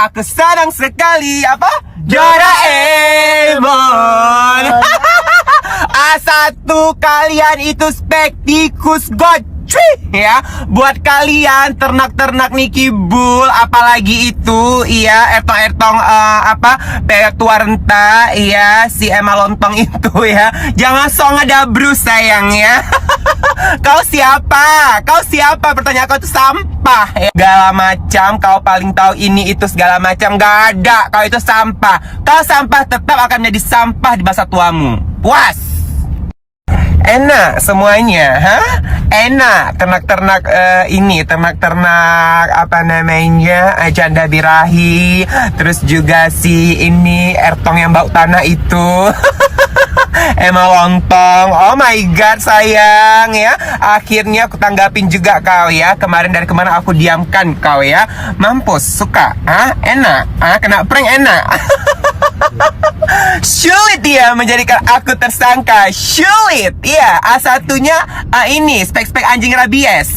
Aku senang sekali. Apa? Doraemon. A1 kalian itu spektikus gocui ya. Buat kalian ternak-ternak Niki Bull, apalagi itu iya ertong-ertong petua renta ya, si Emma Lontong itu ya. Jangan sok ngedabru sayang ya. Kau siapa? Kau siapa? Pertanyaan kau itu sampah ya. Segala macam, kau paling tahu ini itu segala macam. Gak ada, kau itu sampah. Kau sampah tetap akan menjadi sampah di masa tuamu. Puas. Enak semuanya, hah? Enak ternak-ternak ini, ternak-ternak apa namanya, janda birahi. Terus juga si ini ertong yang bau tanah itu. Emma Lontong. Oh my god sayang ya. Akhirnya aku tanggapin juga kau ya. Dari kemarin aku diamkan kau ya. Mampus, suka? Enak? Kena prank enak. Sulit ya menjadikan aku tersangka. Sulit. Iya, A1-nya ini spek-spek anjing rabies.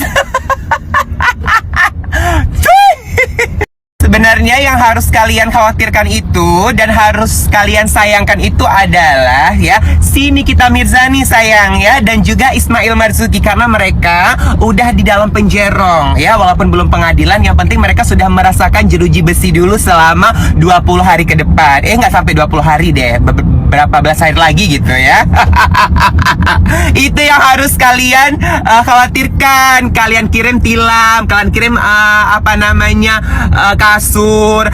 Sebenarnya yang harus kalian khawatirkan itu dan harus kalian sayangkan itu adalah ya si Nikita Mirzani sayang ya, dan juga Ismail Marzuki, karena mereka udah di dalam penjerong ya, walaupun belum pengadilan. Yang penting mereka sudah merasakan jeruji besi dulu selama 20 hari ke depan. Nggak sampai 20 hari deh, berapa belas hari lagi gitu ya. Itu yang harus kalian khawatirkan. Kalian kirim tilam, kalian kirim kasur,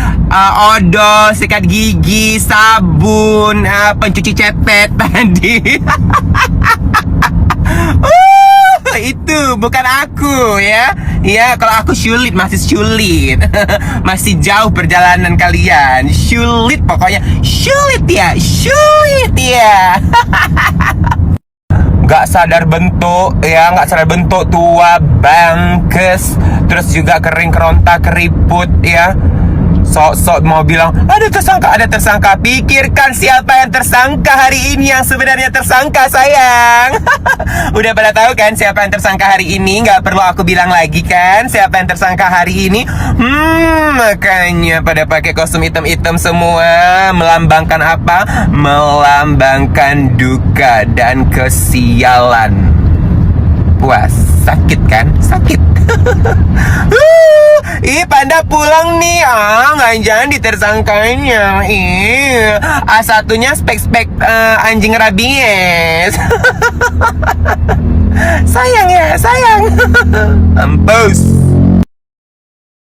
odol, sikat gigi, sabun, pencuci cetet tadi. Itu bukan aku ya. Ya, kalau aku sulit, masih sulit. Masih jauh perjalanan kalian. Sulit pokoknya. Sulit ya. Sulit ya. Gak sadar bentuk ya, gak sadar bentuk, tua, bangkes, terus juga kering keronta, keriput ya. Sok-sok mau bilang ada tersangka. Pikirkan siapa yang tersangka hari ini, yang sebenarnya tersangka sayang. Udah pada tahu kan siapa yang tersangka hari ini? Gak perlu aku bilang lagi kan siapa yang tersangka hari ini. Makanya pada pakai kostum hitam-hitam semua. Melambangkan apa? Melambangkan duka dan kesialan. Puas, sakit kan? Sakit. Panda pulang nih. Jangan ditersangkanya. A1-nya spek-spek anjing rabies. Sayang ya, sayang. Mampus.